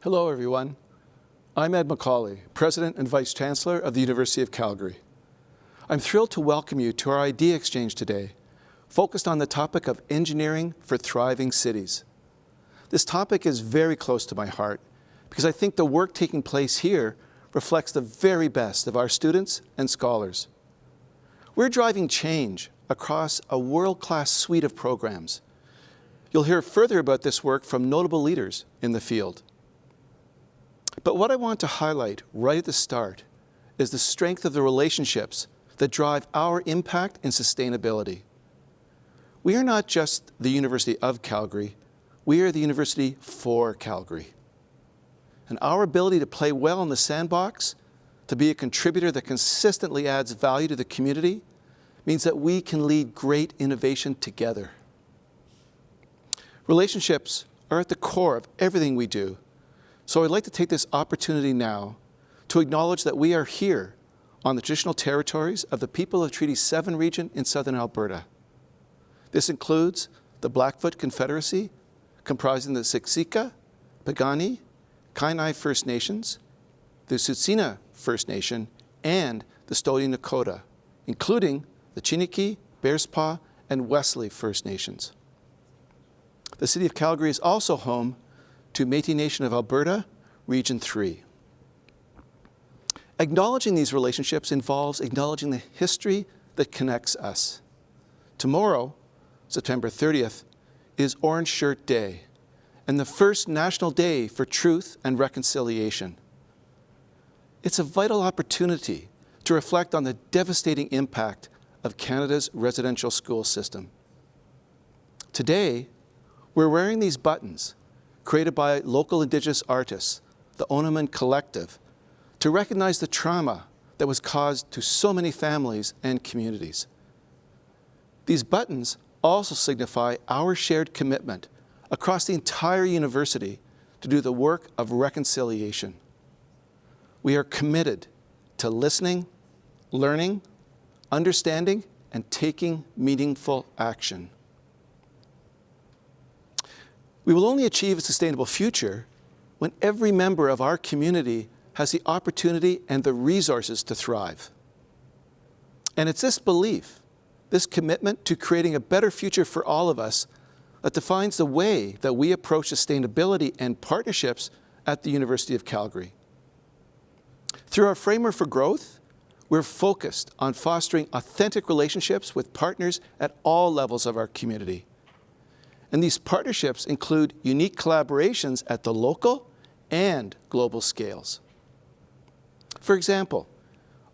Hello, everyone. I'm Ed McCauley, President and Vice Chancellor of the University of Calgary. I'm thrilled to welcome you to our idea exchange today, focused on the topic of engineering for thriving cities. This topic is very close to my heart because I think the work taking place here reflects the very best of our students and scholars. We're driving change across a world-class suite of programs. You'll hear further about this work from notable leaders in the field. But what I want to highlight right at the start is the strength of the relationships that drive our impact and sustainability. We are not just the University of Calgary, we are the University for Calgary. And our ability to play well in the sandbox, to be a contributor that consistently adds value to the community, means that we can lead great innovation together. Relationships are at the core of everything we do, so I'd like to take this opportunity now to acknowledge that we are here on the traditional territories of the people of Treaty 7 region in southern Alberta. This includes the Blackfoot Confederacy, comprising the Siksika, Piikani, Kainai First Nations, the Tsuut'ina First Nation, and the Stoney Nakoda, including the Chiniki, Bearspaw, and Wesley First Nations. The City of Calgary is also home to Métis Nation of Alberta, Region 3. Acknowledging these relationships involves acknowledging the history that connects us. Tomorrow, September 30th, is Orange Shirt Day, and the first National Day for Truth and Reconciliation. It's a vital opportunity to reflect on the devastating impact of Canada's residential school system. Today, we're wearing these buttons, created by local Indigenous artists, the Onaman Collective, to recognize the trauma that was caused to so many families and communities. These buttons also signify our shared commitment across the entire university to do the work of reconciliation. We are committed to listening, learning, understanding, and taking meaningful action. We will only achieve a sustainable future when every member of our community has the opportunity and the resources to thrive. And it's this belief, this commitment to creating a better future for all of us, that defines the way that we approach sustainability and partnerships at the University of Calgary. Through our framework for growth, we're focused on fostering authentic relationships with partners at all levels of our community. And these partnerships include unique collaborations at the local and global scales. For example,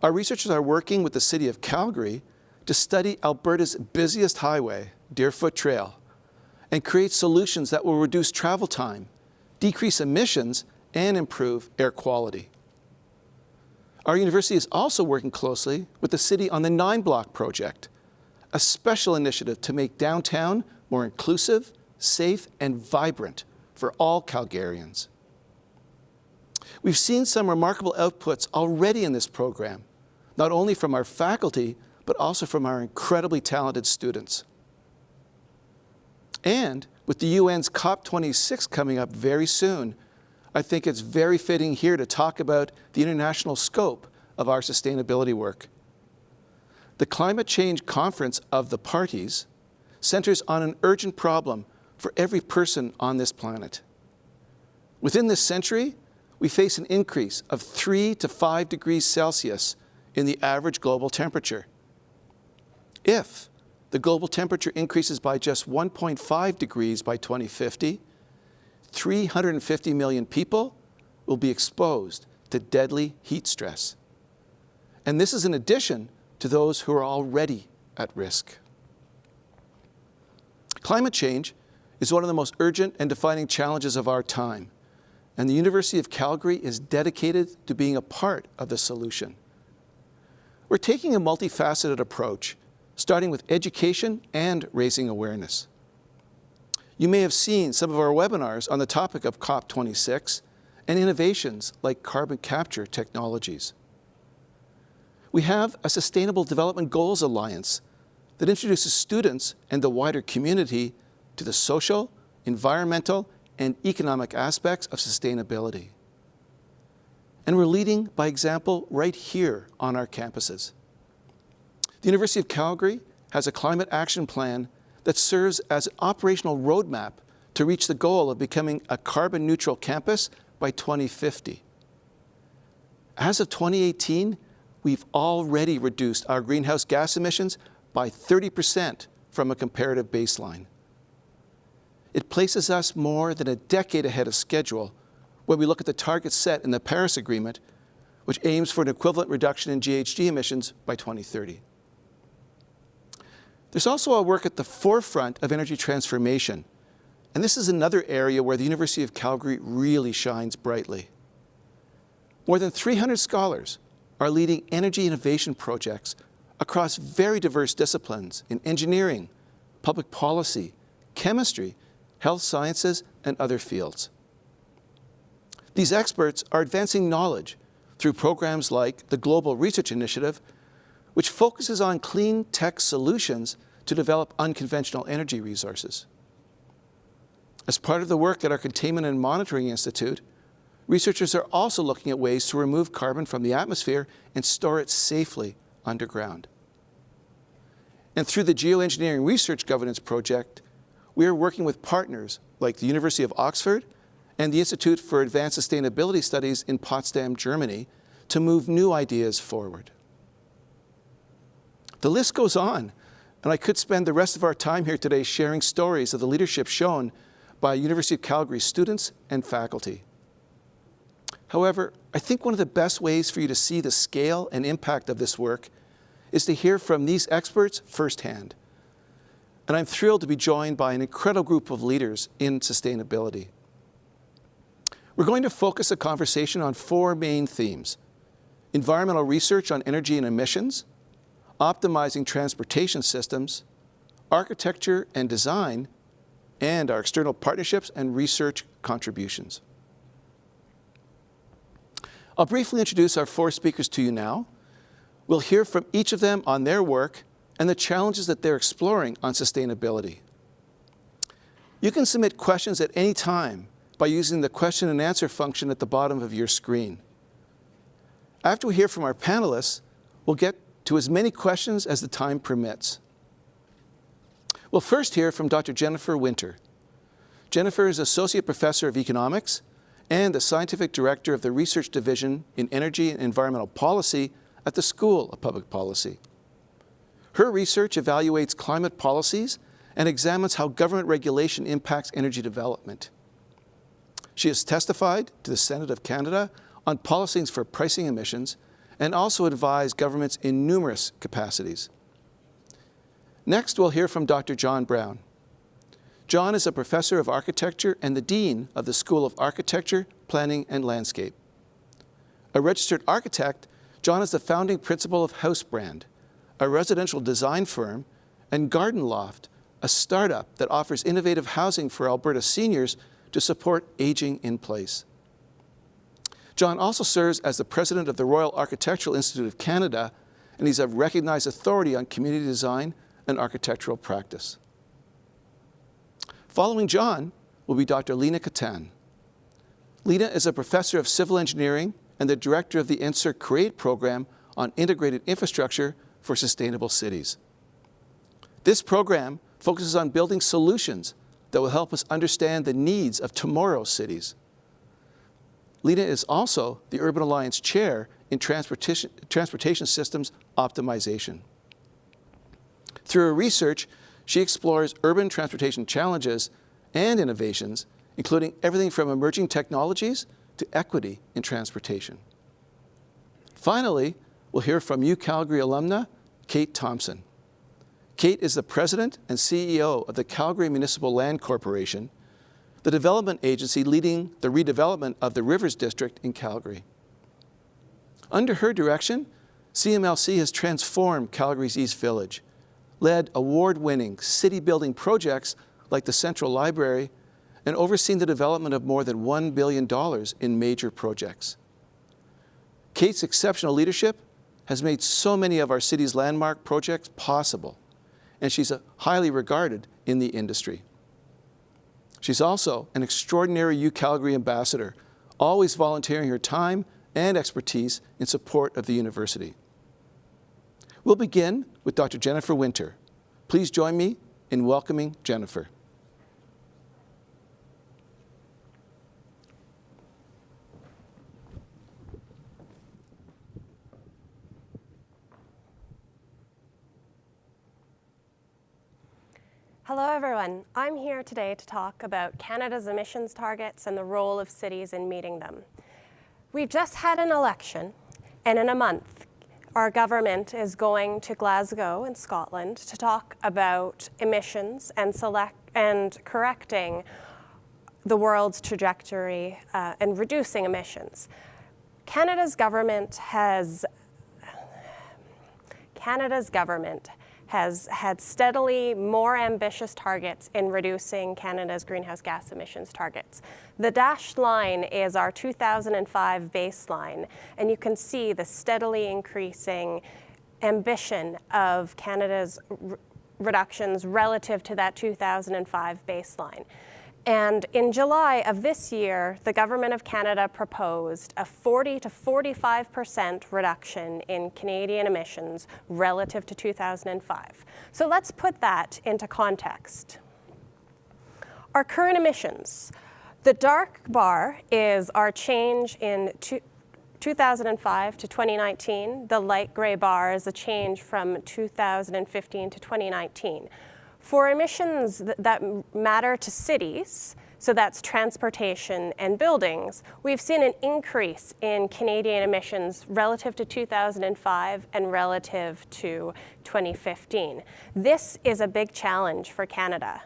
our researchers are working with the City of Calgary to study Alberta's busiest highway, Deerfoot Trail, and create solutions that will reduce travel time, decrease emissions, and improve air quality. Our university is also working closely with the city on the 9 Block project, a special initiative to make downtown more inclusive, safe, and vibrant for all Calgarians. We've seen some remarkable outputs already in this program, not only from our faculty, but also from our incredibly talented students. And with the UN's COP26 coming up very soon, I think it's very fitting here to talk about the international scope of our sustainability work. The Climate Change Conference of the Parties centers on an urgent problem for every person on this planet. Within this century, we face an increase of 3 to 5 degrees Celsius in the average global temperature. If the global temperature increases by just 1.5 degrees by 2050, 350 million people will be exposed to deadly heat stress. And this is in addition to those who are already at risk. Climate change is one of the most urgent and defining challenges of our time, and the University of Calgary is dedicated to being a part of the solution. We're taking a multifaceted approach, starting with education and raising awareness. You may have seen some of our webinars on the topic of COP26 and innovations like carbon capture technologies. We have a Sustainable Development Goals Alliance that introduces students and the wider community to the social, environmental, and economic aspects of sustainability. And we're leading by example right here on our campuses. The University of Calgary has a climate action plan that serves as an operational roadmap to reach the goal of becoming a carbon neutral campus by 2050. As of 2018, we've already reduced our greenhouse gas emissions by 30% from a comparative baseline. It places us more than a decade ahead of schedule when we look at the targets set in the Paris Agreement, which aims for an equivalent reduction in GHG emissions by 2030. There's also our work at the forefront of energy transformation, and this is another area where the University of Calgary really shines brightly. More than 300 scholars are leading energy innovation projects across very diverse disciplines in engineering, public policy, chemistry, health sciences, and other fields. These experts are advancing knowledge through programs like the Global Research Initiative, which focuses on clean tech solutions to develop unconventional energy resources. As part of the work at our Containment and Monitoring Institute, researchers are also looking at ways to remove carbon from the atmosphere and store it safely underground. And through the Geoengineering Research Governance Project, we are working with partners like the University of Oxford and the Institute for Advanced Sustainability Studies in Potsdam, Germany, to move new ideas forward. The list goes on, and I could spend the rest of our time here today sharing stories of the leadership shown by University of Calgary students and faculty. However, I think one of the best ways for you to see the scale and impact of this work is to hear from these experts firsthand. And I'm thrilled to be joined by an incredible group of leaders in sustainability. We're going to focus a conversation on four main themes: environmental research on energy and emissions, optimizing transportation systems, architecture and design, and our external partnerships and research contributions. I'll briefly introduce our four speakers to you now. We'll hear from each of them on their work and the challenges that they're exploring on sustainability. You can submit questions at any time by using the question and answer function at the bottom of your screen. After we hear from our panelists, we'll get to as many questions as the time permits. We'll first hear from Dr. Jennifer Winter. Jennifer is Associate Professor of Economics and the Scientific Director of the Research Division in Energy and Environmental Policy at the School of Public Policy. Her research evaluates climate policies and examines how government regulation impacts energy development. She has testified to the Senate of Canada on policies for pricing emissions and also advised governments in numerous capacities. Next, we'll hear from Dr. John Brown. John is a professor of architecture and the dean of the School of Architecture, Planning, and Landscape. A registered architect, John is the founding principal of Housebrand, a residential design firm, and Garden Loft, a startup that offers innovative housing for Alberta seniors to support aging in place. John also serves as the president of the Royal Architectural Institute of Canada, and he's a recognized authority on community design and architectural practice. Following John will be Dr. Lena Catan. Lena is a professor of civil engineering and the director of the INSER CREATE program on integrated infrastructure for sustainable cities. This program focuses on building solutions that will help us understand the needs of tomorrow's cities. Lena is also the Urban Alliance Chair in Transportation Systems Optimization. Through her research, she explores urban transportation challenges and innovations, including everything from emerging technologies to equity in transportation. Finally, we'll hear from UCalgary alumna, Kate Thompson. Kate is the president and CEO of the Calgary Municipal Land Corporation, the development agency leading the redevelopment of the Rivers District in Calgary. Under her direction, CMLC has transformed Calgary's East Village, led award-winning city-building projects like the Central Library, and overseen the development of more than $1 billion in major projects. Kate's exceptional leadership has made so many of our city's landmark projects possible, and she's highly regarded in the industry. She's also an extraordinary UCalgary ambassador, always volunteering her time and expertise in support of the university. We'll begin with Dr. Jennifer Winter. Please join me in welcoming Jennifer. Hello everyone, I'm here today to talk about Canada's emissions targets and the role of cities in meeting them. We've just had an election, and in a month, our government is going to Glasgow in Scotland to talk about emissions and correcting the world's trajectory and reducing emissions. Canada's government has had steadily more ambitious targets in reducing Canada's greenhouse gas emissions targets. The dashed line is our 2005 baseline, and you can see the steadily increasing ambition of Canada's reductions relative to that 2005 baseline. And in July of this year, the Government of Canada proposed a 40 to 45% reduction in Canadian emissions relative to 2005. So let's put that into context. Our current emissions. The dark bar is our change in 2005 to 2019. The light gray bar is a change from 2015 to 2019. For emissions that matter to cities, so that's transportation and buildings, we've seen an increase in Canadian emissions relative to 2005 and relative to 2015. This is a big challenge for Canada.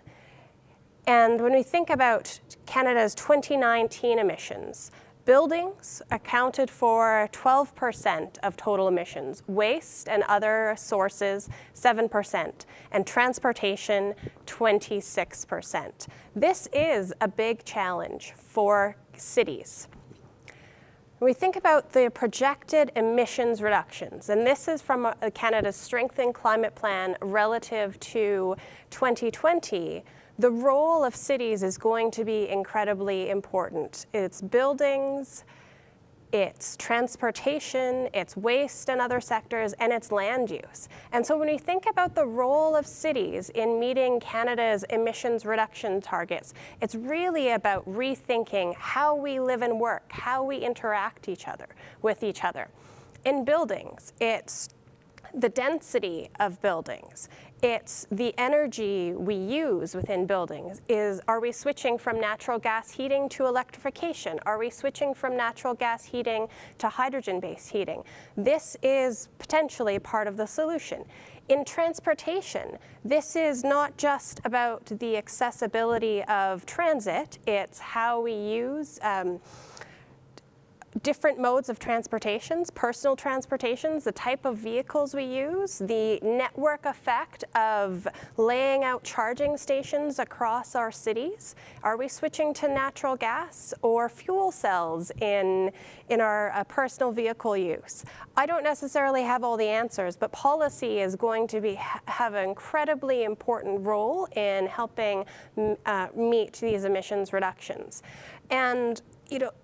And when we think about Canada's 2019 emissions, buildings accounted for 12% of total emissions, waste and other sources 7%, and transportation 26%. This is a big challenge for cities. When we think about the projected emissions reductions, and this is from Canada's Strengthened Climate Plan relative to 2020, the role of cities is going to be incredibly important. It's buildings, it's transportation, it's waste and other sectors, and it's land use. And so when we think about the role of cities in meeting Canada's emissions reduction targets, it's really about rethinking how we live and work, how we interact with each other. In buildings, it's the density of buildings. It's the energy we use within buildings. Are we switching from natural gas heating to electrification? Are we switching from natural gas heating to hydrogen-based heating? This is potentially part of the solution. In transportation, this is not just about the accessibility of transit, it's how we use different modes of transportations, personal transportations, the type of vehicles we use, the network effect of laying out charging stations across our cities. Are we switching to natural gas or fuel cells in our personal vehicle use? I don't necessarily have all the answers, but policy is going to have an incredibly important role in helping meet these emissions reductions. And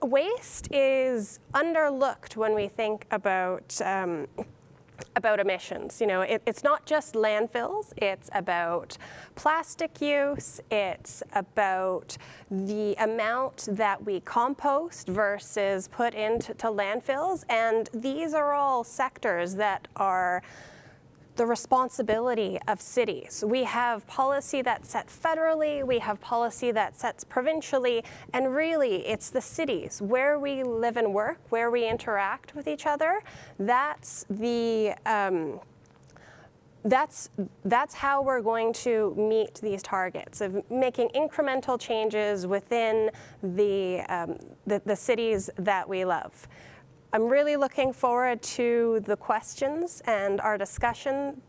waste is underlooked when we think about emissions. It's not just landfills, it's about plastic use, it's about the amount that we compost versus put into landfills, and these are all sectors that are the responsibility of cities. We have policy that's set federally, we have policy that sets provincially, and really it's the cities where we live and work, where we interact with each other. That's how we're going to meet these targets of making incremental changes within the cities that we love. I'm really looking forward to the questions and our discussion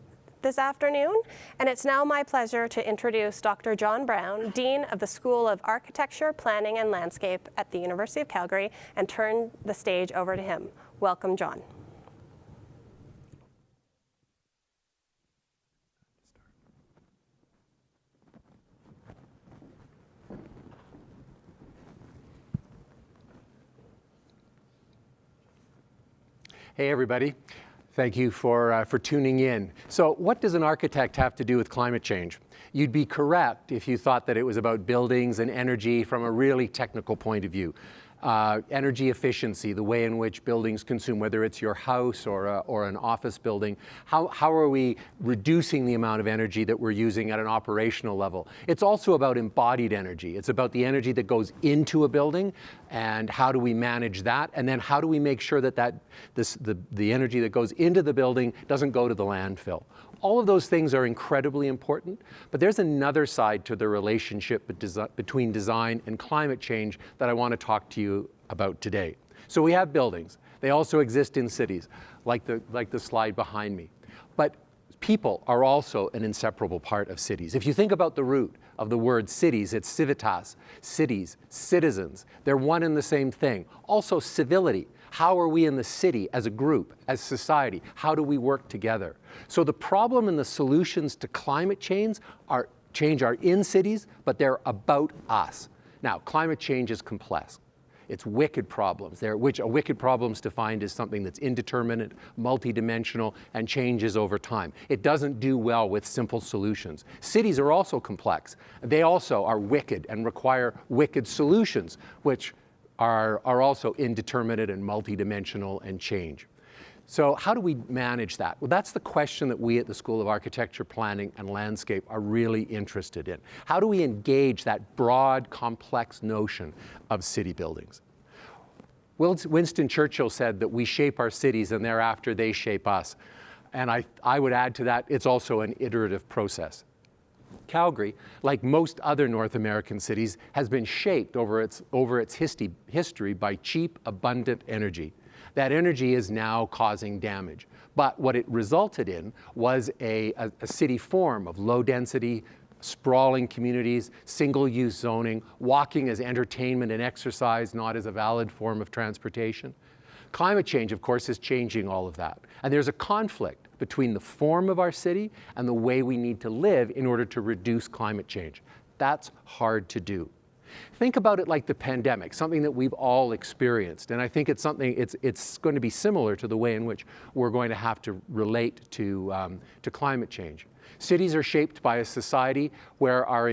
this afternoon, and it's now my pleasure to introduce Dr. John Brown, Dean of the School of Architecture, Planning and Landscape at the University of Calgary, and turn the stage over to him. Welcome, John. Hey, everybody. Thank you for tuning in. So what does an architect have to do with climate change? You'd be correct if you thought that it was about buildings and energy from a really technical point of view. Energy efficiency, the way in which buildings consume, whether it's your house or an office building. How are we reducing the amount of energy that we're using at an operational level? It's also about embodied energy. It's about the energy that goes into a building and how do we manage that? And then how do we make sure that the energy that goes into the building doesn't go to the landfill? All of those things are incredibly important, but there's another side to the relationship between design and climate change that I want to talk to you about today. So we have buildings. They also exist in cities, like the slide behind me. But people are also an inseparable part of cities. If you think about the root of the word cities, it's civitas, cities, citizens. They're one and the same thing. Also civility. How are we in the city as a group, as society? How do we work together? So the problem and the solutions to climate change are in cities, but they're about us. Now, climate change is complex. It's wicked problems, which a wicked problem is defined as something that's indeterminate, multidimensional, and changes over time. It doesn't do well with simple solutions. Cities are also complex. They also are wicked and require wicked solutions, which are also indeterminate and multidimensional and change. So how do we manage that? Well, that's the question that we at the School of Architecture, Planning and Landscape are really interested in. How do we engage that broad, complex notion of city buildings? Winston Churchill said that we shape our cities and thereafter they shape us. And I would add to that, it's also an iterative process. Calgary, like most other North American cities, has been shaped over its history by cheap, abundant energy. That energy is now causing damage. But what it resulted in was a city form of low density, sprawling communities, single-use zoning, walking as entertainment and exercise, not as a valid form of transportation. Climate change, of course, is changing all of that. And there's a conflict between the form of our city and the way we need to live in order to reduce climate change. That's hard to do. Think about it like the pandemic, something that we've all experienced. And I think it's going to be similar to the way in which we're going to have to relate to climate change. Cities are shaped by a society where our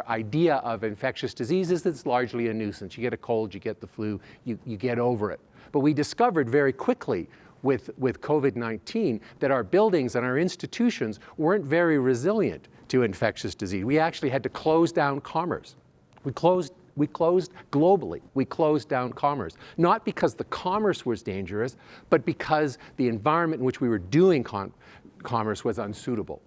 idea of infectious diseases is largely a nuisance. You get a cold, you get the flu, you get over it. But we discovered very quickly with COVID-19 that our buildings and our institutions weren't very resilient to infectious disease. We actually had to close down commerce. We closed globally. We closed down commerce. Not because the commerce was dangerous, but because the environment in which we were doing commerce was unsuitable.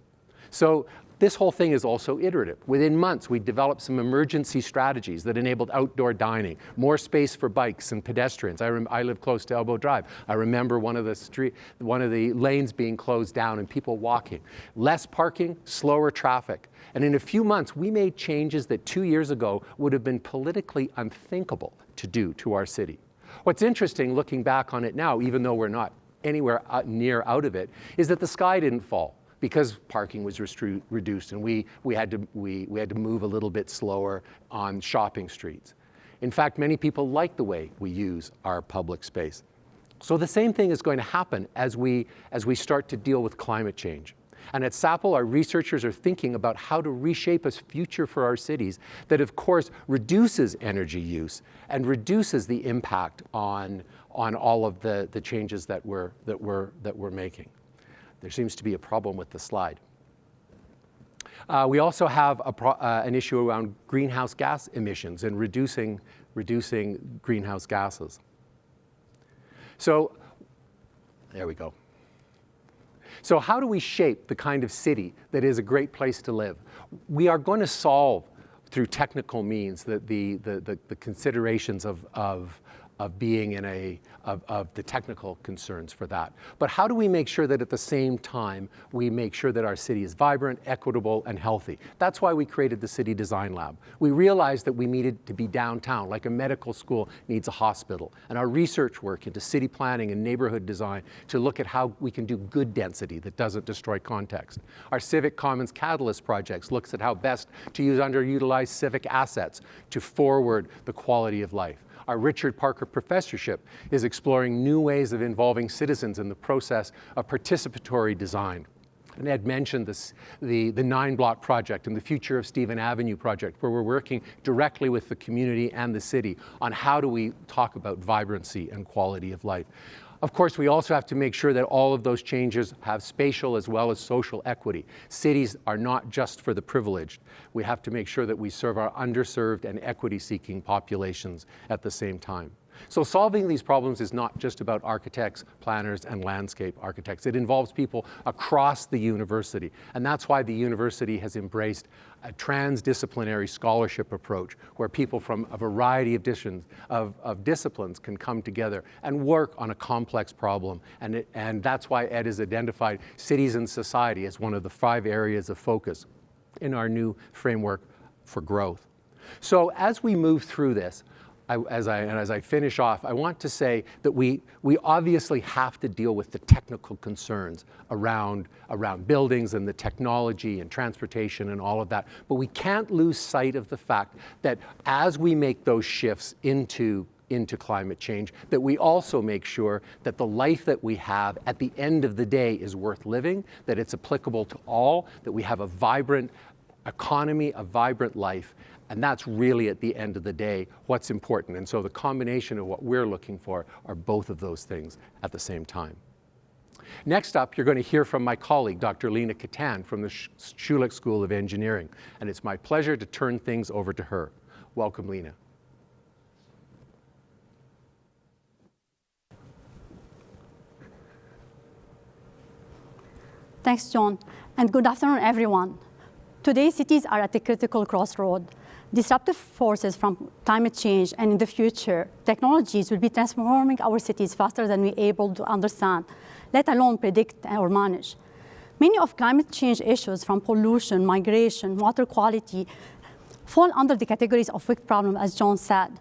So this whole thing is also iterative. Within months, we developed some emergency strategies that enabled outdoor dining, more space for bikes and pedestrians. I live close to Elbow Drive. I remember one of the lanes being closed down and people walking. Less parking, slower traffic. And in a few months, we made changes that 2 years ago would have been politically unthinkable to do to our city. What's interesting, looking back on it now, even though we're not anywhere near out of it, is that the sky didn't fall, because parking was reduced and we had to move a little bit slower on shopping streets. In fact, many people like the way we use our public space. So the same thing is going to happen as we start to deal with climate change. And at SAPL, our researchers are thinking about how to reshape a future for our cities that, of course, reduces energy use and reduces the impact on all of the changes that we're making. There seems to be a problem with the slide. We also have an issue around greenhouse gas emissions and reducing greenhouse gases. So there we go. So how do we shape the kind of city that is a great place to live? We are going to solve through technical means the considerations of being of the technical concerns for that. But how do we make sure that at the same time we make sure that our city is vibrant, equitable, and healthy? That's why we created the City Design Lab. We realized that we needed to be downtown, like a medical school needs a hospital. And our research work into city planning and neighborhood design to look at how we can do good density that doesn't destroy context. Our Civic Commons Catalyst projects looks at how best to use underutilized civic assets to forward the quality of life. Our Richard Parker Professorship is exploring new ways of involving citizens in the process of participatory design. And Ed mentioned the 9-block project and the Future of Stephen Avenue project, where we're working directly with the community and the city on how do we talk about vibrancy and quality of life. Of course, we also have to make sure that all of those changes have spatial as well as social equity. Cities are not just for the privileged. We have to make sure that we serve our underserved and equity-seeking populations at the same time. So solving these problems is not just about architects, planners, and landscape architects. It involves people across the university. And that's why the university has embraced a transdisciplinary scholarship approach where people from a variety of disciplines can come together and work on a complex problem. And that's why Ed has identified cities and society as one of the 5 areas of focus in our new framework for growth. So as we move through this, as I finish off, I want to say that we obviously have to deal with the technical concerns around buildings and the technology and transportation and all of that. But we can't lose sight of the fact that as we make those shifts into climate change, that we also make sure that the life that we have at the end of the day is worth living, that it's applicable to all, that we have a vibrant economy, a vibrant life. And that's really, at the end of the day, what's important. And so the combination of what we're looking for are both of those things at the same time. Next up, you're going to hear from my colleague, Dr. Lena Catan from the Schulich School of Engineering. And it's my pleasure to turn things over to her. Welcome, Lena. Thanks, John, and good afternoon, everyone. Today, cities are at a critical crossroad. Disruptive forces from climate change and in the future, technologies will be transforming our cities faster than we're able to understand, let alone predict or manage. Many of climate change issues, from pollution, migration, water quality, fall under the categories of wicked problem, as John said,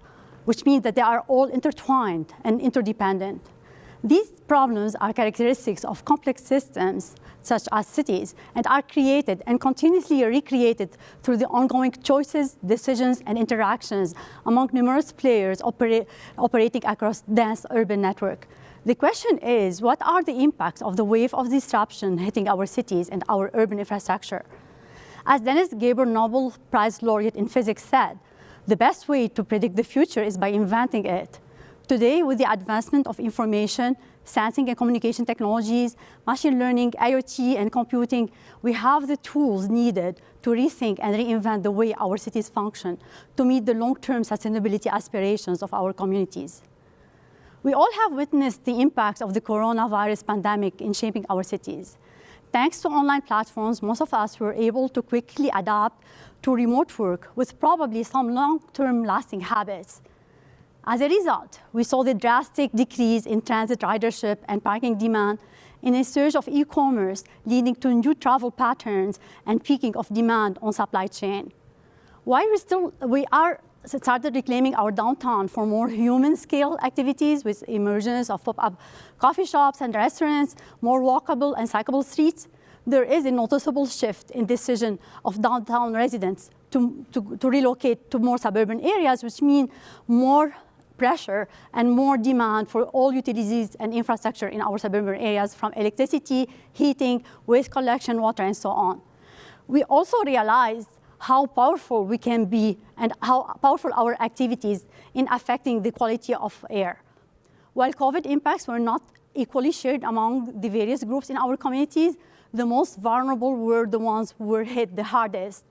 which means that they are all intertwined and interdependent. These problems are characteristics of complex systems, such as cities, and are created and continuously recreated through the ongoing choices, decisions, and interactions among numerous players operating across dense urban network. The question is, what are the impacts of the wave of disruption hitting our cities and our urban infrastructure? As Dennis Gabor Nobel Prize laureate in physics said, the best way to predict the future is by inventing it. Today, with the advancement of information, sensing and communication technologies, machine learning, IoT, and computing, we have the tools needed to rethink and reinvent the way our cities function to meet the long-term sustainability aspirations of our communities. We all have witnessed the impacts of the coronavirus pandemic in shaping our cities. Thanks to online platforms, most of us were able to quickly adapt to remote work with probably some long-term lasting habits. As a result, we saw the drastic decrease in transit ridership and parking demand, in a surge of e-commerce leading to new travel patterns and peaking of demand on supply chain. While we are started reclaiming our downtown for more human-scale activities with emergence of pop-up coffee shops and restaurants, more walkable and cyclable streets, there is a noticeable shift in decision of downtown residents to relocate to more suburban areas, which mean more pressure and more demand for all utilities and infrastructure in our suburban areas, from electricity, heating, waste collection, water, and so on. We also realized how powerful we can be and how powerful our activities in affecting the quality of air. While COVID impacts were not equally shared among the various groups in our communities, the most vulnerable were the ones who were hit the hardest.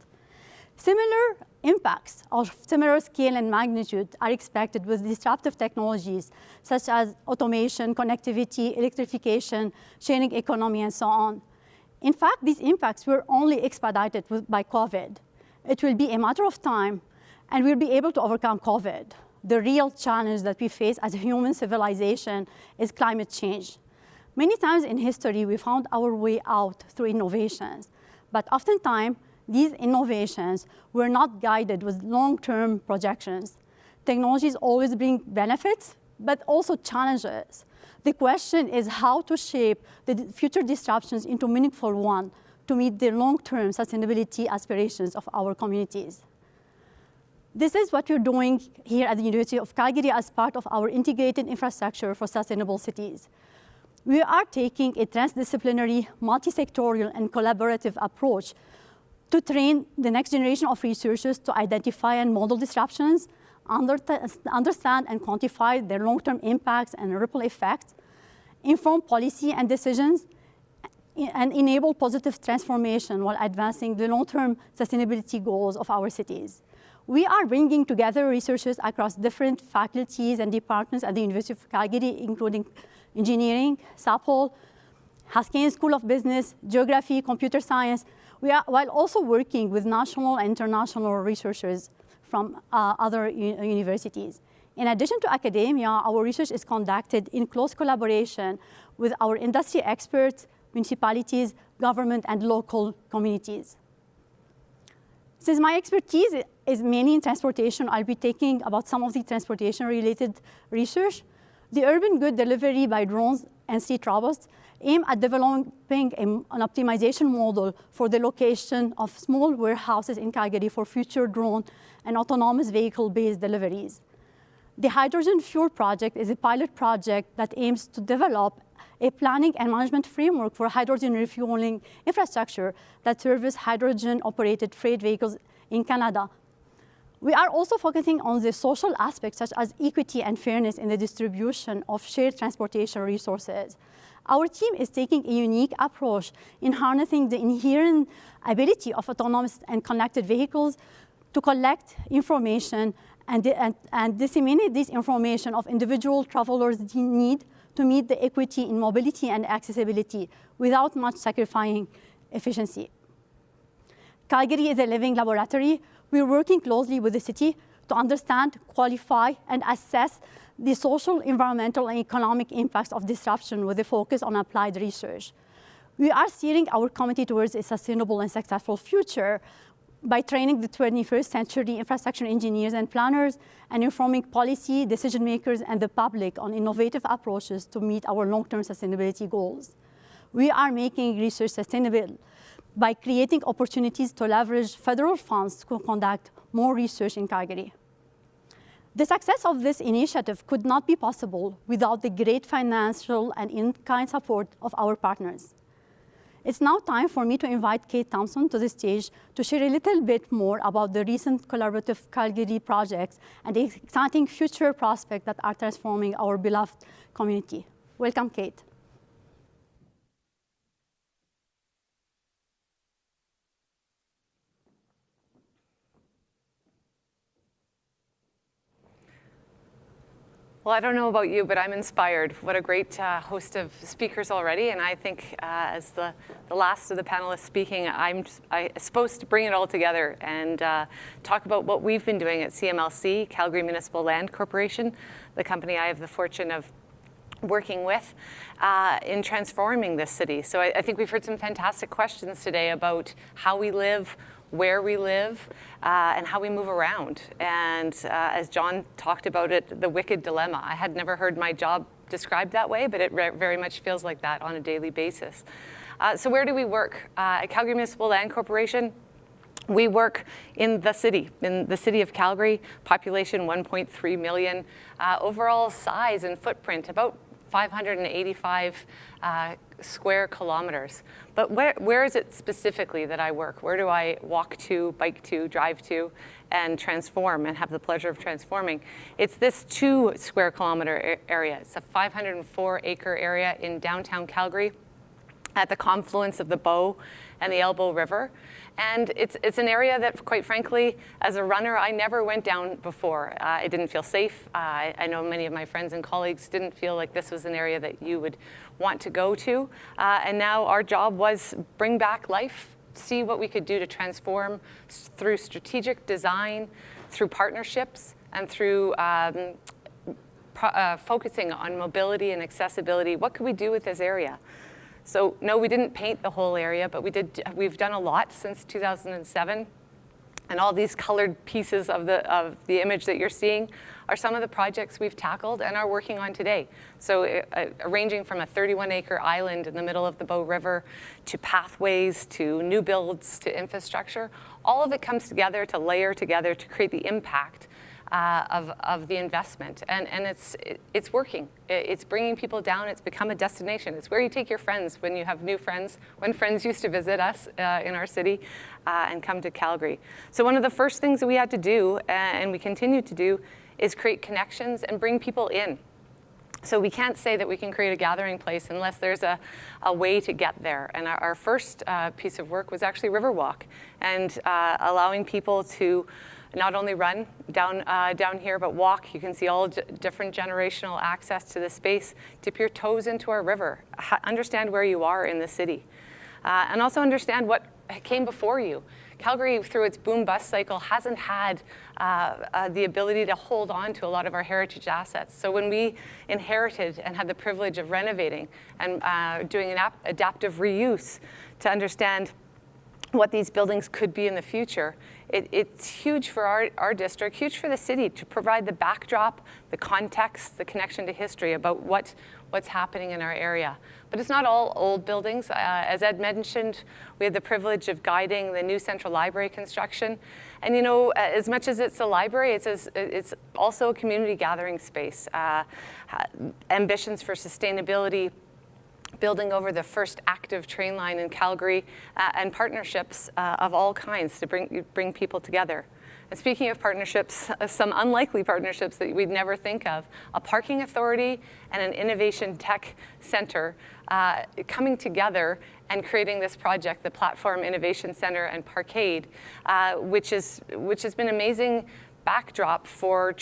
Similar impacts of similar scale and magnitude are expected with disruptive technologies such as automation, connectivity, electrification, sharing economy, and so on. In fact, these impacts were only expedited by COVID. It will be a matter of time, and we'll be able to overcome COVID. The real challenge that we face as a human civilization is climate change. Many times in history, we found our way out through innovations, but oftentimes, these innovations were not guided with long-term projections. Technologies always bring benefits, but also challenges. The question is how to shape the future disruptions into meaningful ones to meet the long-term sustainability aspirations of our communities. This is what we're doing here at the University of Calgary as part of our integrated infrastructure for sustainable cities. We are taking a transdisciplinary, multi-sectorial, and collaborative approach to train the next generation of researchers to identify and model disruptions, understand and quantify their long-term impacts and ripple effects, inform policy and decisions, and enable positive transformation while advancing the long-term sustainability goals of our cities. We are bringing together researchers across different faculties and departments at the University of Calgary, including engineering, SAPOL, Haskell School of Business, geography, computer science, while also working with national and international researchers from other universities. In addition to academia, our research is conducted in close collaboration with our industry experts, municipalities, government, and local communities. Since my expertise is mainly in transportation, I'll be talking about some of the transportation-related research. The urban good delivery by drones and street robots aim at developing an optimization model for the location of small warehouses in Calgary for future drone and autonomous vehicle-based deliveries. The hydrogen fuel project is a pilot project that aims to develop a planning and management framework for hydrogen refueling infrastructure that serves hydrogen-operated freight vehicles in Canada. We are also focusing on the social aspects such as equity and fairness in the distribution of shared transportation resources. Our team is taking a unique approach in harnessing the inherent ability of autonomous and connected vehicles to collect information and disseminate this information of individual travelers' need to meet the equity in mobility and accessibility without much sacrificing efficiency. Calgary is a living laboratory. We're working closely with the city to understand, qualify, and assess the social, environmental, and economic impacts of disruption with a focus on applied research. We are steering our committee towards a sustainable and successful future by training the 21st century infrastructure engineers and planners and informing policy, decision makers, and the public on innovative approaches to meet our long-term sustainability goals. We are making research sustainable by creating opportunities to leverage federal funds to conduct more research in Calgary. The success of this initiative could not be possible without the great financial and in-kind support of our partners. It's now time for me to invite Kate Thompson to the stage to share a little bit more about the recent collaborative Calgary projects and the exciting future prospects that are transforming our beloved community. Welcome, Kate. Well, I don't know about you, but I'm inspired. What a great host of speakers already. And I think as the last of the panelists speaking, I'm supposed to bring it all together and talk about what we've been doing at CMLC, Calgary Municipal Land Corporation, the company I have the fortune of working with in transforming this city. So I think we've heard some fantastic questions today about how we live, where we live, and how we move around. And as John talked about it, the wicked dilemma. I had never heard my job described that way, but it very much feels like that on a daily basis. So where do we work? At Calgary Municipal Land Corporation, we work in the city of Calgary, population 1.3 million, overall size and footprint, about 585 square kilometers. But where is it specifically that I work? Where do I walk to, bike to, drive to, and transform and have the pleasure of transforming? It's this 2 square kilometer area. It's a 504 acre area in downtown Calgary at the confluence of the Bow and the Elbow River. And it's an area that, quite frankly, as a runner, I never went down before. It didn't feel safe. I know many of my friends and colleagues didn't feel like this was an area that you would want to go to. And now our job was bring back life, see what we could do to transform through strategic design, through partnerships, and through focusing on mobility and accessibility. What could we do with this area? So no, we didn't paint the whole area, but we've done a lot since 2007. And all these colored pieces of the image that you're seeing are some of the projects we've tackled and are working on today. So ranging from a 31-acre island in the middle of the Bow River to pathways, to new builds, to infrastructure, all of it comes together to layer together to create the impact of the investment. And it's working. It's bringing people down. It's become a destination. It's where you take your friends when you have new friends, when friends used to visit us in our city and come to Calgary. So one of the first things that we had to do, and we continue to do, is create connections and bring people in. So we can't say that we can create a gathering place unless there's a way to get there. And our first piece of work was actually Riverwalk, and allowing people to not only run down here, but walk. You can see all different generational access to the space. Dip your toes into our river. Understand where you are in the city. And also understand what came before you. Calgary, through its boom-bust cycle, hasn't had the ability to hold on to a lot of our heritage assets. So when we inherited and had the privilege of renovating and doing an adaptive reuse to understand what these buildings could be in the future, it's huge for our district, huge for the city to provide the backdrop, the context, the connection to history about what's happening in our area. But it's not all old buildings. As Ed mentioned, we had the privilege of guiding the new Central Library construction. And you know, as much as it's a library, it's also a community gathering space. Ambitions for sustainability, building over the first active train line in Calgary, and partnerships of all kinds to bring people together. And speaking of partnerships, some unlikely partnerships that we'd never think of, a parking authority and an innovation tech center coming together and creating this project, the Platform Innovation Center and Parkade, which has been amazing backdrop for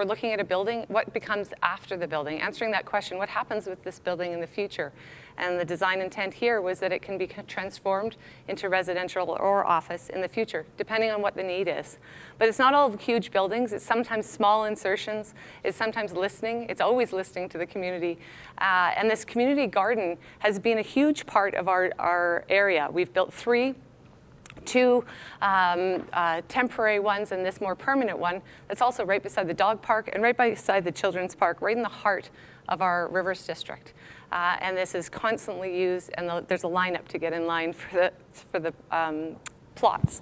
looking at a building, what becomes after the building, answering that question, what happens with this building in the future? And the design intent here was that it can be transformed into residential or office in the future, depending on what the need is. But it's not all huge buildings. It's sometimes small insertions. It's sometimes listening. It's always listening to the community. And this community garden has been a huge part of our area. We've built two temporary ones and this more permanent one that's also right beside the dog park and right beside the children's park, right in the heart of our Rivers district. And this is constantly used, and there's a lineup to get in line for the plots.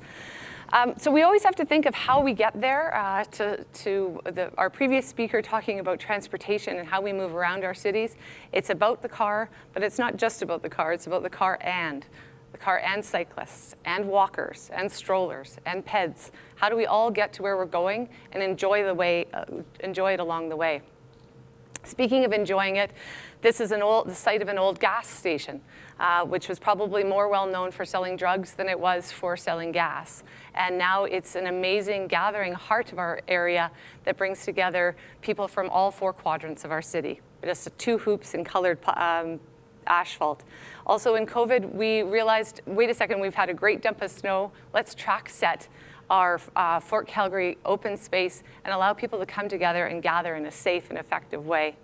So we always have to think of how we get there. Our previous speaker talking about transportation and how we move around our cities. It's about the car, but it's not just about the car. It's about the car and cyclists and walkers and strollers and peds. How do we all get to where we're going and enjoy it along the way? Speaking of enjoying it, this is the site of an old gas station, which was probably more well known for selling drugs than it was for selling gas. And now it's an amazing gathering heart of our area that brings together people from all four quadrants of our city. Just two hoops in colored asphalt. Also in COVID, we realized, wait a second, we've had a great dump of snow. Let's track set our Fort Calgary open space and allow people to come together and gather in a safe and effective way.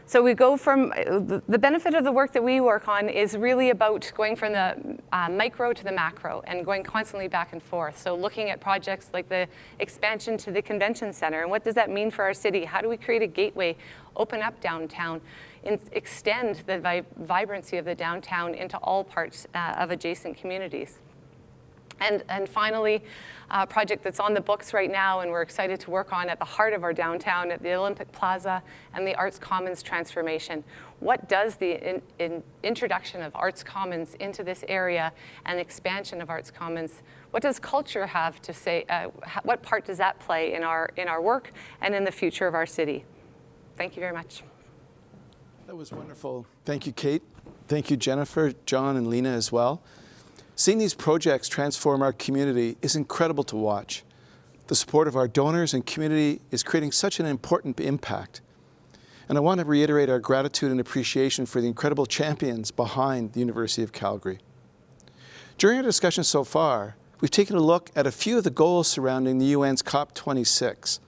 So we go from, the benefit of the work that we work on is really about going from the micro to the macro and going constantly back and forth. So looking at projects like the expansion to the convention center, and what does that mean for our city? How do we create a gateway, open up downtown, and extend the vibrancy of the downtown into all parts of adjacent communities? And finally, a project that's on the books right now and we're excited to work on at the heart of our downtown at the Olympic Plaza and the Arts Commons transformation. What does the introduction of Arts Commons into this area and expansion of Arts Commons, what does culture have to say, what part does that play in our work and in the future of our city? Thank you very much. That was wonderful. Thank you, Kate. Thank you, Jennifer, John, and Lena as well. Seeing these projects transform our community is incredible to watch. The support of our donors and community is creating such an important impact. And I want to reiterate our gratitude and appreciation for the incredible champions behind the University of Calgary. During our discussion so far, we've taken a look at a few of the goals surrounding the UN's COP26.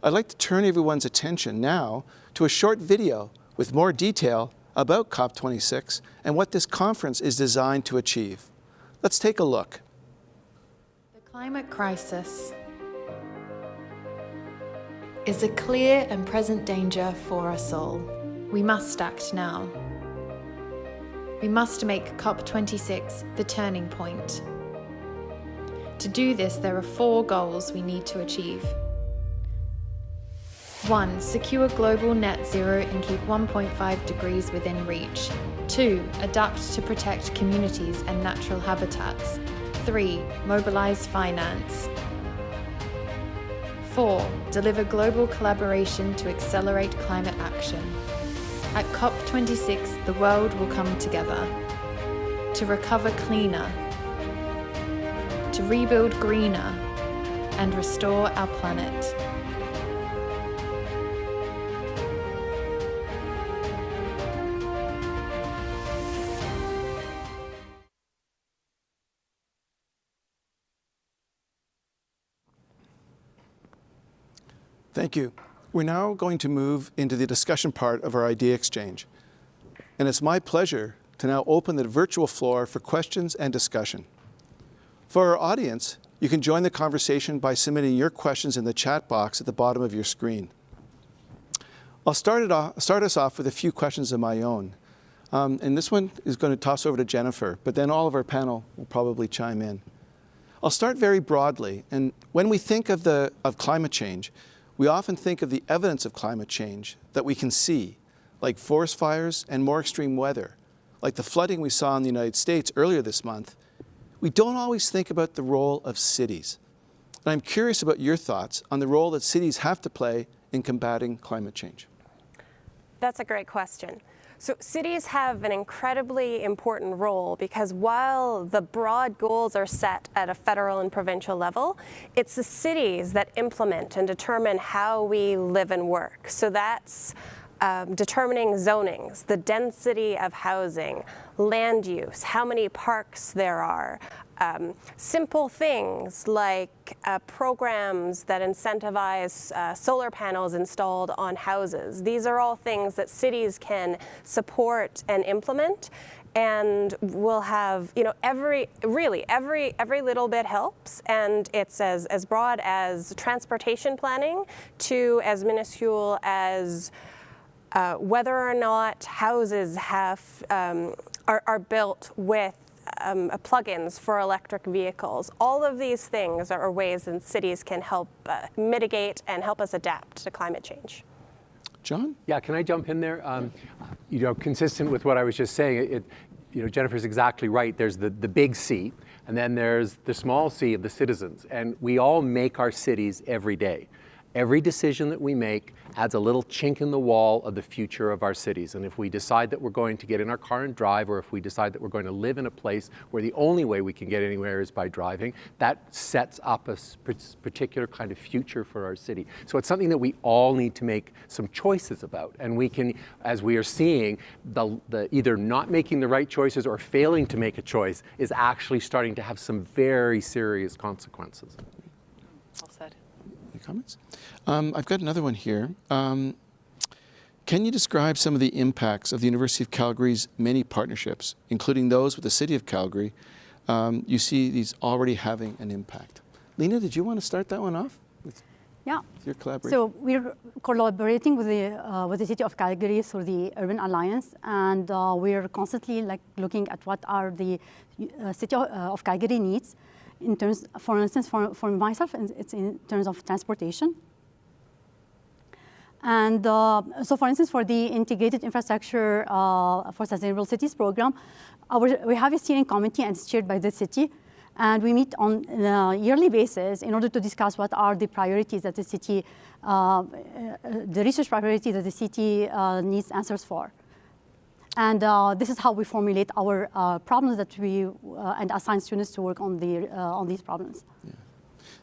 I'd like to turn everyone's attention now to a short video with more detail about COP26 and what this conference is designed to achieve. Let's take a look. The Climate crisis is a clear and present danger for us all. We must act now. We must make COP26 the turning point. To do this, there are 4 goals we need to achieve. 1. Secure global net zero and keep 1.5 degrees within reach. 2. Adapt to protect communities and natural habitats. 3. Mobilize finance. 4. Deliver global collaboration to accelerate climate action. At COP26, the world will come together to recover cleaner, to rebuild greener, and restore our planet. Thank you. We're now going to move into the discussion part of our idea exchange. And it's my pleasure to now open the virtual floor for questions and discussion. For our audience, you can join the conversation by submitting your questions in the chat box at the bottom of your screen. I'll start us off with a few questions of my own. And this one is going to toss over to Jennifer, but then all of our panel will probably chime in. I'll start very broadly. And when we think of climate change, we often think of the evidence of climate change that we can see, like forest fires and more extreme weather, like the flooding we saw in the United States earlier this month. We don't always think about the role of cities. And I'm curious about your thoughts on the role that cities have to play in combating climate change. That's a great question. So cities have an incredibly important role because while the broad goals are set at a federal and provincial level, it's the cities that implement and determine how we live and work. So that's determining zonings, the density of housing, land use, how many parks there are, simple things like programs that incentivize solar panels installed on houses. These are all things that cities can support and implement, and we'll have, every little bit helps, and it's as broad as transportation planning to as minuscule as whether or not houses are built with plugins for electric vehicles. All of these things are ways that cities can help mitigate and help us adapt to climate change. John? Yeah, can I jump in there? Consistent with what I was just saying, Jennifer's exactly right. There's the big C, and then there's the small c of the citizens. And we all make our cities every day. Every decision that we make adds a little chink in the wall of the future of our cities. And if we decide that we're going to get in our car and drive, or if we decide that we're going to live in a place where the only way we can get anywhere is by driving, that sets up a particular kind of future for our city. So it's something that we all need to make some choices about. And we can, as we are seeing, the either not making the right choices or failing to make a choice is actually starting to have some very serious consequences. Well said. Any comments? I've got another one here. Can you describe some of the impacts of the University of Calgary's many partnerships, including those with the City of Calgary? You see these already having an impact. Lena, did you want to start that one off? Yeah. Your collaboration. So we're collaborating with the City of Calgary through the Urban Alliance, and we're constantly looking at what are the City of Calgary needs. In terms, for instance, for myself, it's in terms of transportation. And so, for instance, for the Integrated Infrastructure for Sustainable Cities program, we have a steering committee and it's chaired by the city. And we meet on a yearly basis in order to discuss what are the priorities that the city, the research priorities that the city needs answers for. And this is how we formulate our problems that we and assign students to work on these problems. Yeah.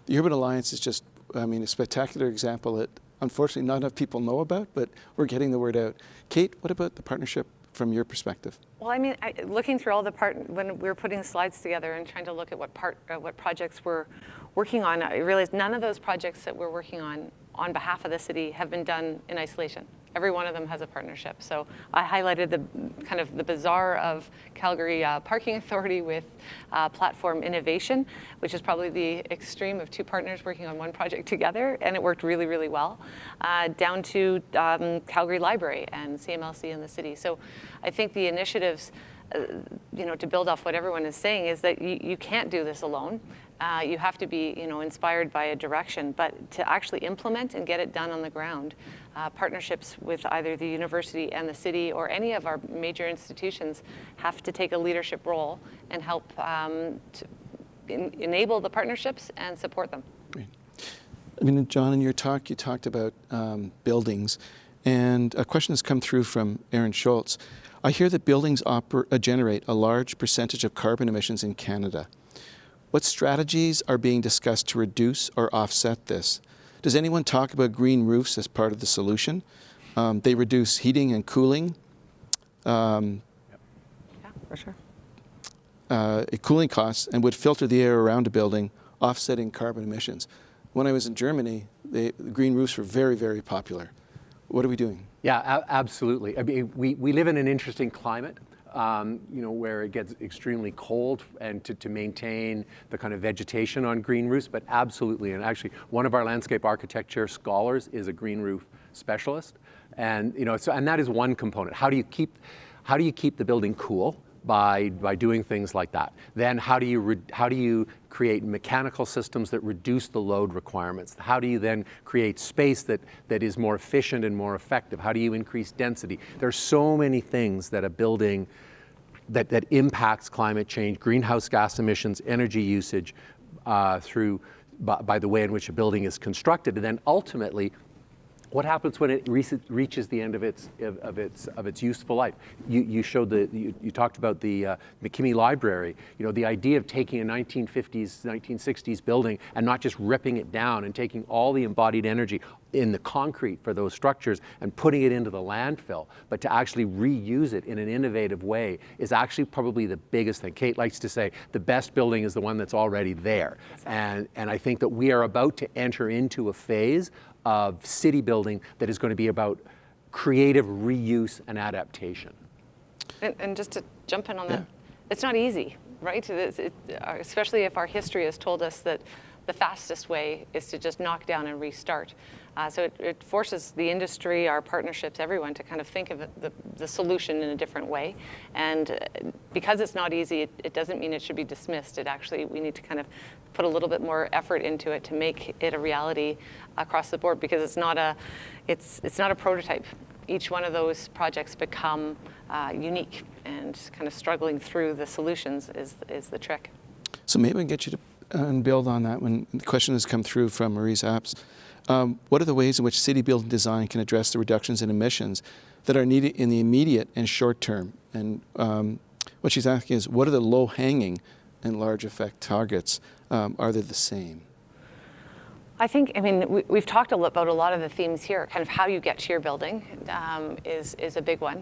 The Urban Alliance is just, a spectacular example that unfortunately not enough people know about, but we're getting the word out. Kate, what about the partnership from your perspective? Well, looking through all when we were putting the slides together and trying to look at what projects we're working on, I realized none of those projects that we're working on behalf of the city have been done in isolation. every one of them has a partnership. So I highlighted the kind of the bazaar of Calgary Parking Authority with platform innovation, which is probably the extreme of two partners working on one project together, and it worked really, really well, down to Calgary Library and CMLC in the city. So I think the initiatives, to build off what everyone is saying, is that you can't do this alone. You have to be, inspired by a direction, but to actually implement and get it done on the ground, partnerships with either the university and the city or any of our major institutions have to take a leadership role and help to enable the partnerships and support them. Great. I mean, John, in your talk, you talked about buildings, and a question has come through from Aaron Schultz. I hear that buildings generate a large percentage of carbon emissions in Canada. What strategies are being discussed to reduce or offset this? Does anyone talk about green roofs as part of the solution? They reduce heating and cooling. Yeah, for sure. Cooling costs and would filter the air around a building, offsetting carbon emissions. When I was in Germany, the green roofs were very, very popular. What are we doing? Yeah, absolutely. I mean, we live in an interesting climate. Where it gets extremely cold, and to maintain the kind of vegetation on green roofs, but absolutely. And actually, one of our landscape architecture scholars is a green roof specialist, and and that is one component. How do you keep the building cool by doing things like that? Then how do you create mechanical systems that reduce the load requirements? How do you then create space that is more efficient and more effective? How do you increase density? There's so many things that a building that impacts climate change, greenhouse gas emissions, energy usage, by the way in which a building is constructed, and then ultimately, what happens when it reaches the end of its useful life? You talked about the McKimmie Library. The idea of taking a 1950s, 1960s building and not just ripping it down and taking all the embodied energy in the concrete for those structures and putting it into the landfill, but to actually reuse it in an innovative way is actually probably the biggest thing. Kate likes to say the best building is the one that's already there, and I think that we are about to enter into a phase of city building that is going to be about creative reuse and adaptation. And just to jump in on that, it's not easy, right? Especially if our history has told us that the fastest way is to just knock down and restart. So it forces the industry, our partnerships, everyone to kind of think of the solution in a different way. And because it's not easy, it doesn't mean it should be dismissed. We need to kind of put a little bit more effort into it to make it a reality across the board, because it's not a prototype. Each one of those projects become unique, and kind of struggling through the solutions is the trick. So maybe we can get you to build on that when the question has come through from Maurice Apps. What are the ways in which city building design can address the reductions in emissions that are needed in the immediate and short term? And what she's asking is, what are the low-hanging and large effect targets? Are they the same? We've talked about a lot of the themes here. Kind of how you get to your building is a big one.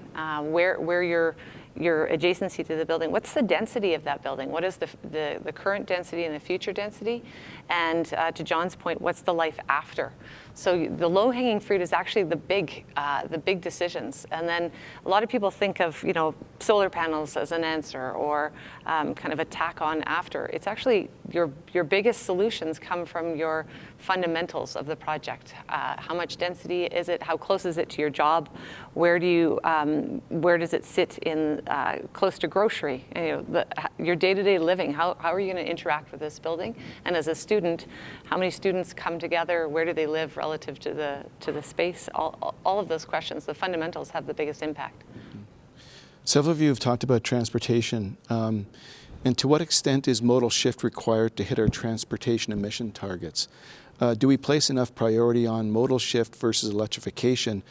Where your adjacency to the building, what's the density of that building? What is the current density and the future density? And to John's point, what's the life after? So the low-hanging fruit is actually the big decisions. And then a lot of people think of solar panels as an answer, or kind of a tack on after. It's actually your biggest solutions come from your fundamentals of the project. How much density is it? How close is it to your job? Where does it sit in close to grocery? Your day-to-day living. How are you going to interact with this building? And as a student, how many students come together? Where do they live relative to the space? All of those questions, the fundamentals have the biggest impact. Several of you have talked about transportation. And to what extent is modal shift required to hit our transportation emission targets? Do we place enough priority on modal shift versus electrification?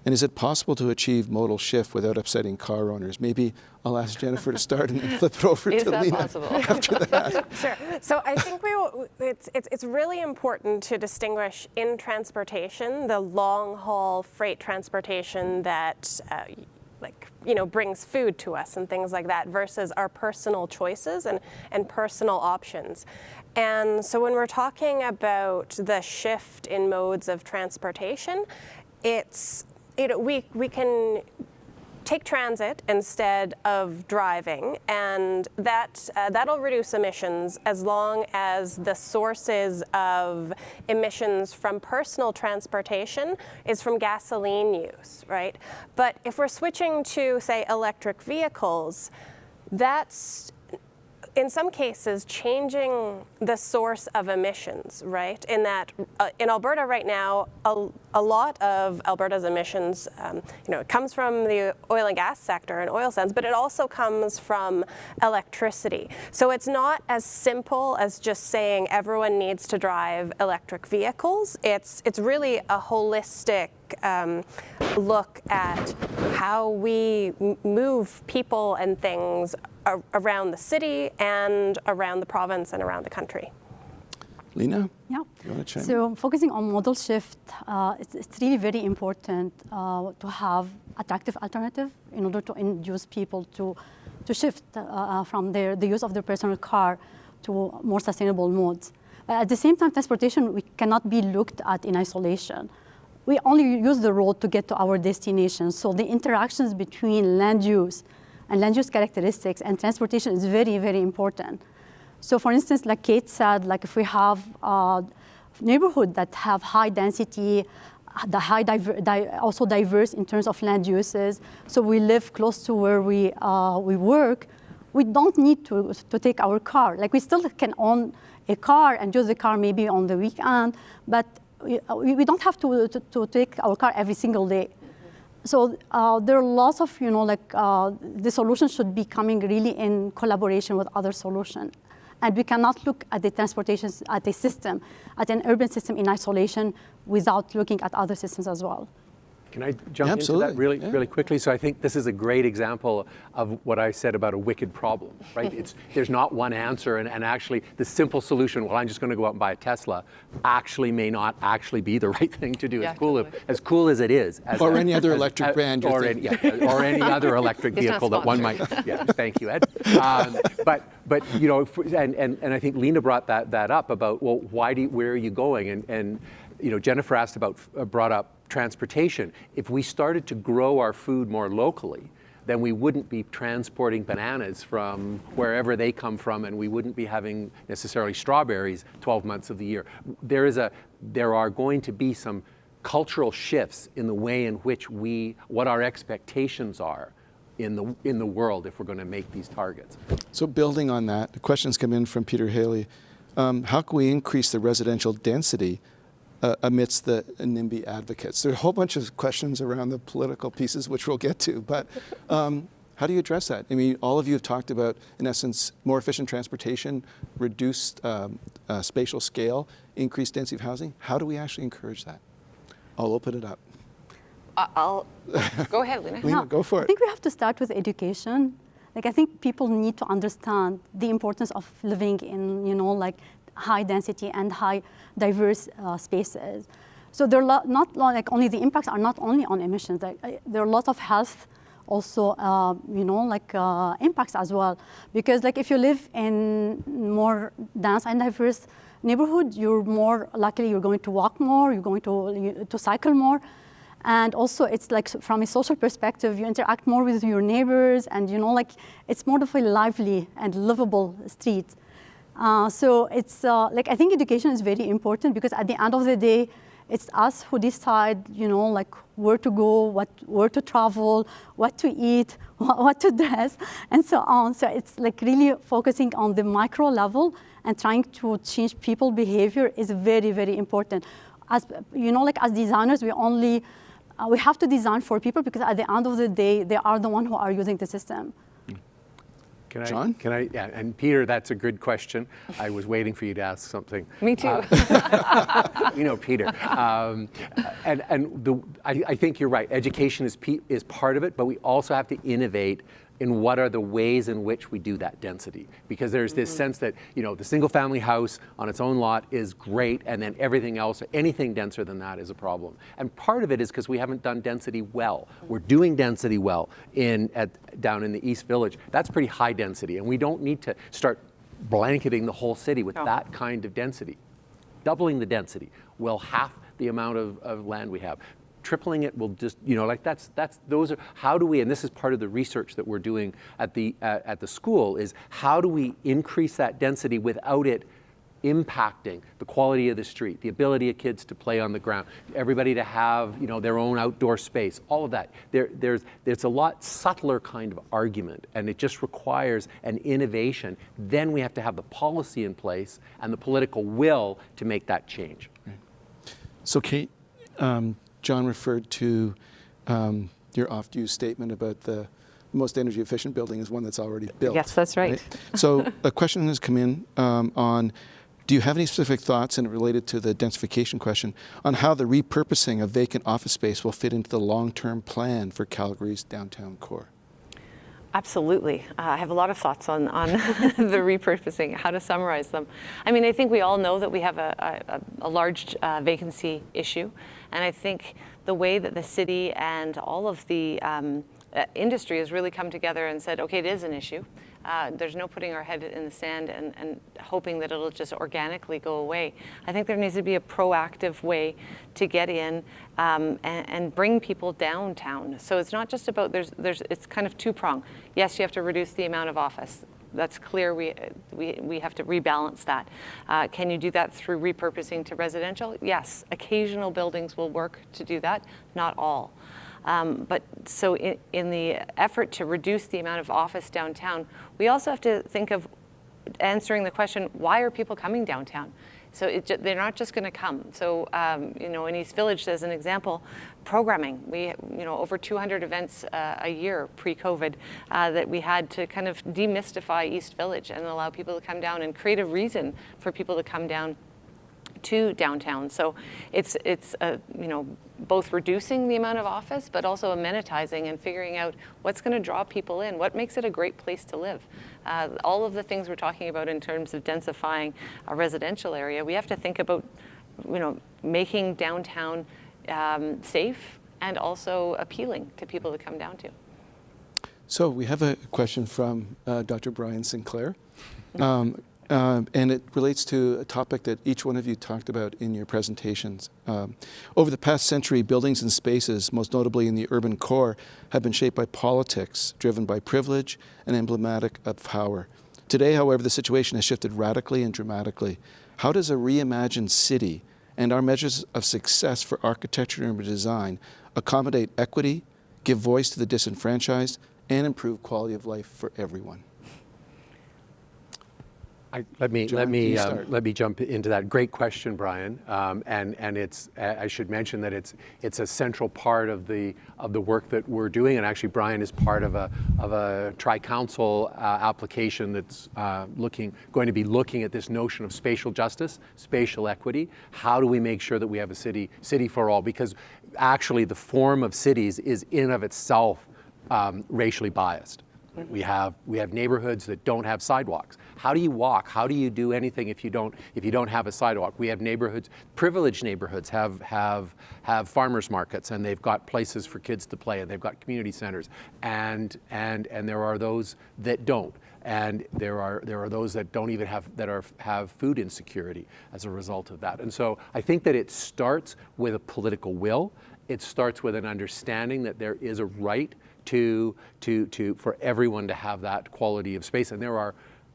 And is it possible to achieve modal shift without upsetting car owners? Maybe I'll ask Jennifer to start and then flip it over to Lena after that. Sure. So I think it's really important to distinguish in transportation the long-haul freight transportation that brings food to us and things like that, versus our personal choices and personal options. And so when we're talking about the shift in modes of transportation, it's we can take transit instead of driving, and that'll reduce emissions as long as the sources of emissions from personal transportation is from gasoline use, right? But if we're switching to, say, electric vehicles, that's in some cases changing the source of emissions, right? In that, in Alberta right now, a lot of Alberta's emissions, it comes from the oil and gas sector and oil sands, but it also comes from electricity. So it's not as simple as just saying everyone needs to drive electric vehicles. It's really a holistic look at how we move people and things around the city and around the province and around the country. Lena? Yeah. You want to chime in? So focusing on modal shift, it's really very important to have attractive alternative in order to induce people to shift from the use of their personal car to more sustainable modes. But at the same time, transportation, we cannot be looked at in isolation. We only use the road to get to our destination. So the interactions between land use and land use characteristics and transportation is very, very important. So for instance, like Kate said, like if we have neighborhood that have high density, also diverse in terms of land uses, so we live close to where we work, we don't need to take our car. Like we still can own a car and use the car maybe on the weekend, but we don't have to take our car every single day. So there are lots of, the solution should be coming really in collaboration with other solutions. And we cannot look at the transportation at a system, at an urban system in isolation without looking at other systems as well. Can I jump into that really quickly? So I think this is a great example of what I said about a wicked problem, right? There's not one answer, and actually the simple solution, well, I'm just going to go out and buy a Tesla, actually may not actually be the right thing to do. Yeah, as cool as it is. Or any other electric brand. Or any other electric vehicle that one might. Yeah, thank you, Ed. But and I think Lena brought that up about, well, where are you going? And Jennifer brought up transportation. If we started to grow our food more locally, then we wouldn't be transporting bananas from wherever they come from, and we wouldn't be having necessarily strawberries 12 months of the year. There are going to be some cultural shifts in the way in which what our expectations are in the world if we're going to make these targets. So building on that, the questions come in from Peter Haley. How can we increase the residential density amidst the NIMBY advocates? There are a whole bunch of questions around the political pieces, which we'll get to, but how do you address that? I mean, all of you have talked about, in essence, more efficient transportation, reduced spatial scale, increased density of housing. How do we actually encourage that? I'll open it up. Go ahead, Lena. Lena, go for it. I think we have to start with education. Like, I think people need to understand the importance of living in, high density and high diverse spaces. So there are not like only the impacts are not only on emissions. There are lots of health also, impacts as well. Because like if you live in more dense and diverse neighborhood, you're more likely you're going to walk more, you're going to cycle more. And also it's like from a social perspective, you interact more with your neighbors and it's more of a lively and livable street. So it's I think education is very important because at the end of the day, it's us who decide, where to go, where to travel, what to eat, what to dress, and so on. So it's like really focusing on the micro level and trying to change people behavior is very, very important. As as designers, we have to design for people because at the end of the day, they are the one who are using the system. John? Yeah, and Peter, that's a good question. I was waiting for you to ask something. Me too. Peter. I think you're right. Education is part of it, but we also have to innovate in what are the ways in which we do that density. Because there's this sense that, the single family house on its own lot is great, and then everything else, anything denser than that is a problem. And part of it is because we haven't done density well. We're doing density well down in the East Village. That's pretty high density, and we don't need to start blanketing the whole city with that kind of density. Doubling the density will half the amount of land we have. tripling it will just, like those are, how do we, and this is part of the research that we're doing at the school, is how do we increase that density without it impacting the quality of the street, the ability of kids to play on the ground, everybody to have their own outdoor space, all of that. There's a lot subtler kind of argument, and it just requires an innovation. Then we have to have the policy in place and the political will to make that change. Right. So Kate, John referred to your oft-used statement about the most energy efficient building is one that's already built. Yes, that's right. So a question has come in on, do you have any specific thoughts, and related to the densification question, on how the repurposing of vacant office space will fit into the long-term plan for Calgary's downtown core? Absolutely. I have a lot of thoughts on the repurposing, how to summarize them. I mean, I think we all know that we have a large vacancy issue, and I think the way that the city and all of the industry has really come together and said, okay, it is an issue. There's no putting our head in the sand and hoping that it'll just organically go away. I think there needs to be a proactive way to get in and bring people downtown. So it's not just about, it's kind of two-pronged. Yes, you have to reduce the amount of office. That's clear. We have to rebalance that. Can you do that through repurposing to residential? Yes. Occasional buildings will work to do that, not all. But so in the effort to reduce the amount of office downtown, we also have to think of answering the question, why are people coming downtown? So they're not just going to come. So, in East Village, as an example, programming. We, over 200 events a year pre-COVID that we had to kind of demystify East Village and allow people to come down and create a reason for people to come down to downtown. So it's both reducing the amount of office, but also amenitizing and figuring out what's going to draw people in, what makes it a great place to live. All of the things we're talking about in terms of densifying a residential area, we have to think about, making downtown safe and also appealing to people to come down to. So we have a question from Dr. Brian Sinclair. And it relates to a topic that each one of you talked about in your presentations. Over the past century, buildings and spaces, most notably in the urban core, have been shaped by politics, driven by privilege and emblematic of power. Today, however, the situation has shifted radically and dramatically. How does a reimagined city and our measures of success for architecture and urban design accommodate equity, give voice to the disenfranchised, and improve quality of life for everyone? Let me jump into that. Great question, Brian. And it's, I should mention that it's a central part of the work that we're doing. And actually, Brian is part of a tri-council application that's going to be looking at this notion of spatial justice, spatial equity. How do we make sure that we have a city for all? Because actually, the form of cities is in and of itself racially biased. We have neighborhoods that don't have sidewalks. How do you walk? How do you do anything if you don't have a sidewalk? We have neighborhoods, privileged neighborhoods have farmers markets, and they've got places for kids to play, and they've got community centers, and there are those that don't, and there are those that don't even have food insecurity as a result of that. And so I think that it starts with a political will. It starts with an understanding that there is a right for everyone to have that quality of space, and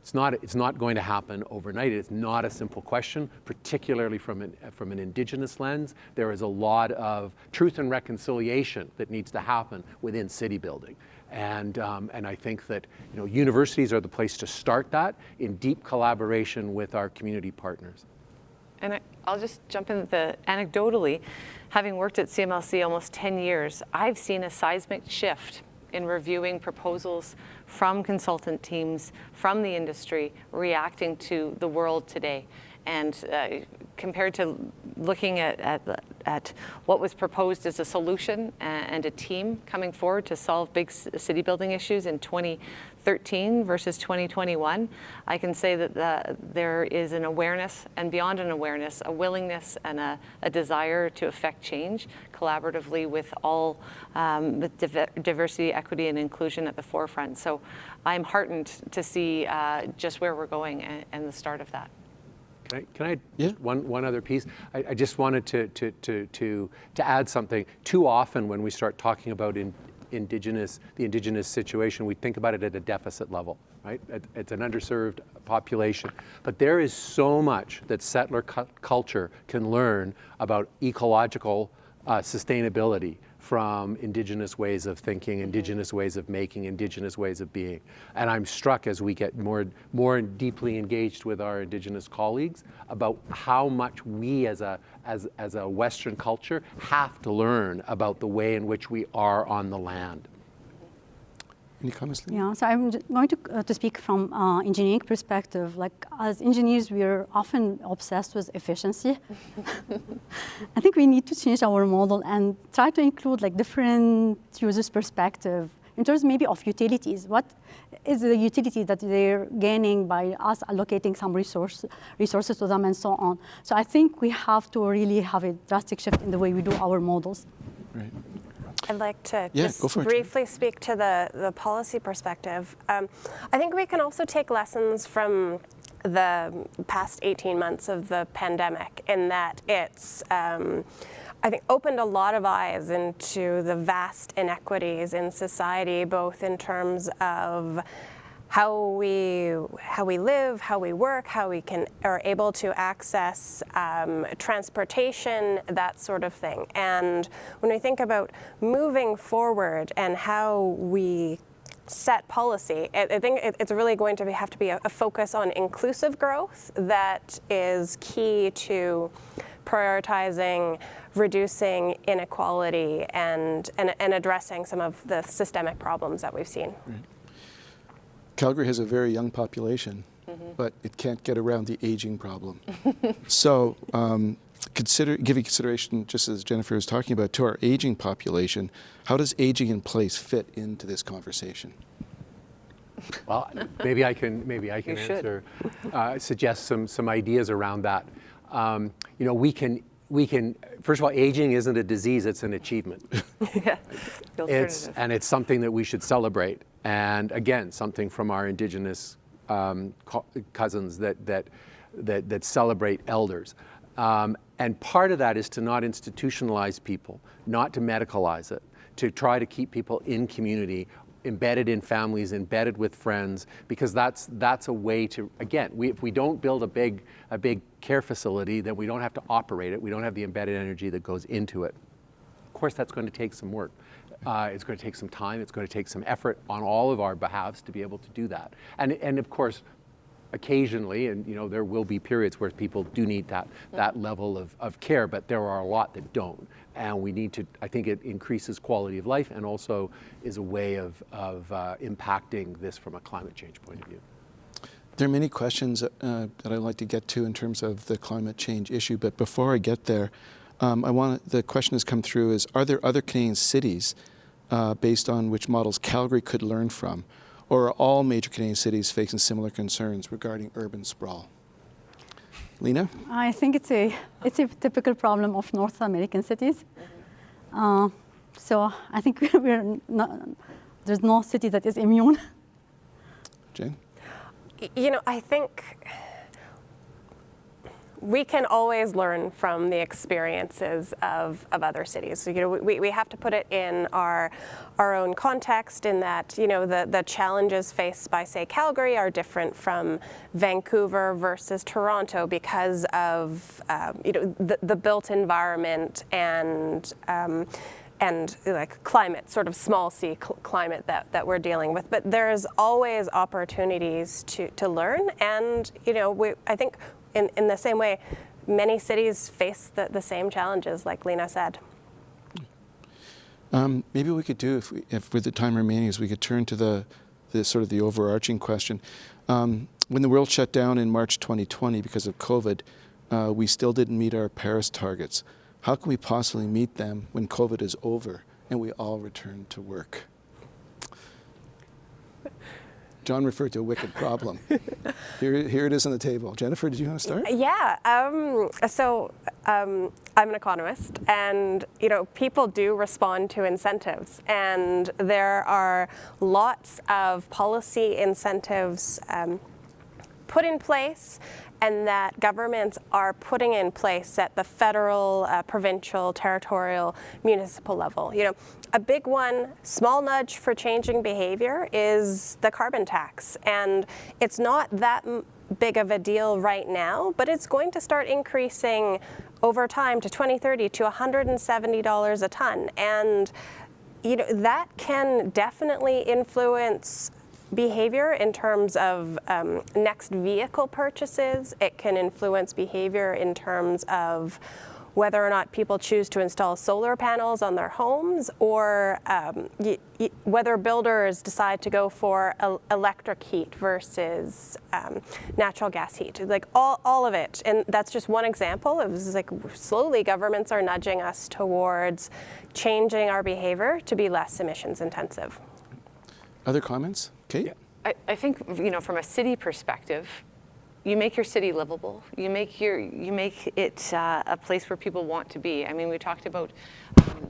it's not going to happen overnight. It's not a simple question, particularly from an Indigenous lens. There is a lot of truth and reconciliation that needs to happen within city building, and I think that universities are the place to start that in deep collaboration with our community partners. And I'll just jump in anecdotally, having worked at CMLC almost 10 years, I've seen a seismic shift in reviewing proposals from consultant teams, from the industry, reacting to the world today. And compared to looking at what was proposed as a solution and a team coming forward to solve big city building issues in 2013 versus 2021, I can say that there is an awareness, and beyond an awareness, a willingness and a desire to affect change collaboratively with all with diversity, equity, and inclusion at the forefront. So I'm heartened to see just where we're going and the start of that. Can I Yeah. one other piece? I just wanted to add something. Too often when we start talking about the indigenous situation, we think about it at a deficit level, right? It's an underserved population. But there is so much that settler culture can learn about ecological sustainability from indigenous ways of thinking, indigenous ways of making, indigenous ways of being. And I'm struck as we get more deeply engaged with our indigenous colleagues about how much we as a Western culture have to learn about the way in which we are on the land. Any comments, Lee? Yeah, so I'm going to speak from engineering perspective. Like as engineers, we are often obsessed with efficiency. I think we need to change our model and try to include like different users' perspective in terms maybe of utilities. What is the utility that they're gaining by us allocating some resources to them and so on? So I think we have to really have a drastic shift in the way we do our models. Right. I'd like to Yeah, just go for it. briefly speak to the policy perspective. I think we can also take lessons from the past 18 months of the pandemic in that it's, I think, opened a lot of eyes into the vast inequities in society, both in terms of how we live, how we work, how we are able to access transportation, that sort of thing. And when we think about moving forward and how we set policy, I think it's really going to have to be a focus on inclusive growth that is key to prioritizing reducing inequality and addressing some of the systemic problems that we've seen. Right. Calgary has a very young population, but it can't get around the aging problem. So giving consideration, just as Jennifer was talking about, to our aging population, how does aging in place fit into this conversation? Well, maybe I can answer, suggest some ideas around that. You know, we can. First of all, aging isn't a disease; it's an achievement. Yeah, the alternative. And it's something that we should celebrate. And again, something from our indigenous cousins that celebrate elders. And part of that is to not institutionalize people, not to medicalize it, to try to keep people in community, embedded in families, embedded with friends, because that's a way to, again, if we don't build a big care facility, then we don't have to operate it. We don't have the embedded energy that goes into it. Of course, that's going to take some work. It's going to take some time. It's going to take some effort on all of our behalves to be able to do that. And of course, occasionally, and you know, there will be periods where people do need that level of care, but there are a lot that don't. And we need to, I think it increases quality of life and also is a way of impacting this from a climate change point of view. There are many questions that I'd like to get to in terms of the climate change issue, but before I get there, the question has come through is, are there other Canadian cities based on which models Calgary could learn from? Or are all major Canadian cities facing similar concerns regarding urban sprawl? Lena? I think it's a typical problem of North American cities. So I think there's no city that is immune. Jane? You know, I think we can always learn from the experiences of other cities. So, you know, we have to put it in our own context in that, you know, the challenges faced by, say, Calgary are different from Vancouver versus Toronto because of, you know, the built environment and like climate, sort of small c climate that we're dealing with. But there's always opportunities to learn. And, you know, I think in the same way, many cities face the same challenges, like Lena said. Maybe we could do, if with the time remaining, is we could turn to the sort of the overarching question. When the world shut down in March 2020 because of COVID, we still didn't meet our Paris targets. How can we possibly meet them when COVID is over and we all return to work? John referred to a wicked problem. Here it is on the table. Jennifer, did you want to start? Yeah. So I'm an economist, and you know, people do respond to incentives, and there are lots of policy incentives put in place and that governments are putting in place at the federal, provincial, territorial, municipal level. You know, a big one, small nudge for changing behavior is the carbon tax. And it's not that big of a deal right now, but it's going to start increasing over time to 2030 to $170 a ton. And you know, that can definitely influence behavior in terms of next vehicle purchases. It can influence behavior in terms of whether or not people choose to install solar panels on their homes, or whether builders decide to go for electric heat versus natural gas heat. Like all of it. And that's just one example. It was like slowly governments are nudging us towards changing our behavior to be less emissions intensive. Other comments? Kate? Yeah. I think, you know, from a city perspective, you make your city livable. You make it a place where people want to be. I mean, we talked about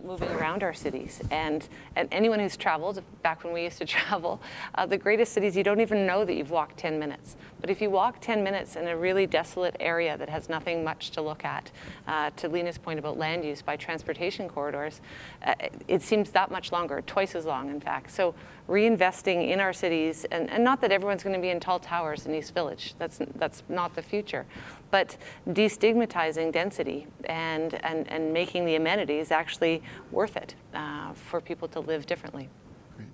moving around our cities, and anyone who's traveled, back when we used to travel, the greatest cities, you don't even know that you've walked 10 minutes. But if you walk 10 minutes in a really desolate area that has nothing much to look at, to Lena's point about land use by transportation corridors, it seems that much longer, twice as long, in fact. So reinvesting in our cities, and not that everyone's going to be in tall towers in East Village. That's not the future. But destigmatizing density and making the amenities actually worth it for people to live differently. Great.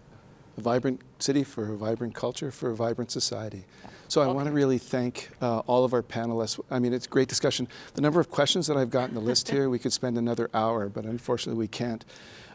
A vibrant city for a vibrant culture for a vibrant society. So I want to really thank all of our panelists. I mean, it's a great discussion. The number of questions that I've got in the list here, we could spend another hour, but unfortunately we can't.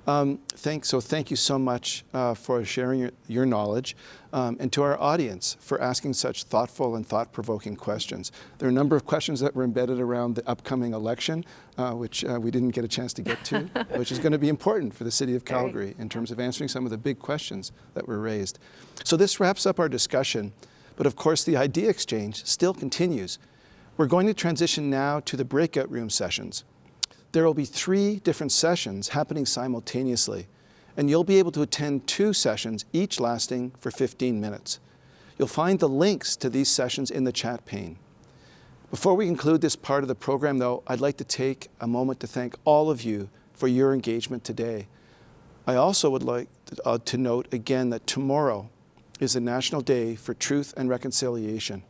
Thank you so much for sharing your knowledge, and to our audience for asking such thoughtful and thought-provoking questions. There are a number of questions that were embedded around the upcoming election, which we didn't get a chance to get to, which is going to be important for the city of Calgary in terms of answering some of the big questions that were raised. So this wraps up our discussion, but of course the idea exchange still continues. We're going to transition now to the breakout room sessions. There will be 3 different sessions happening simultaneously, and you'll be able to attend 2 sessions, each lasting for 15 minutes. You'll find the links to these sessions in the chat pane. Before we conclude this part of the program, though, I'd like to take a moment to thank all of you for your engagement today. I also would like to note again that tomorrow is the National Day for Truth and Reconciliation.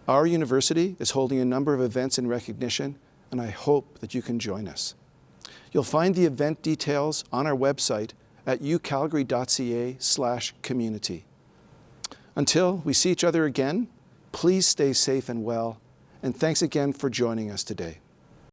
Our university is holding a number of events in recognition, and I hope that you can join us. You'll find the event details on our website at ucalgary.ca/community. Until we see each other again, please stay safe and well, and thanks again for joining us today.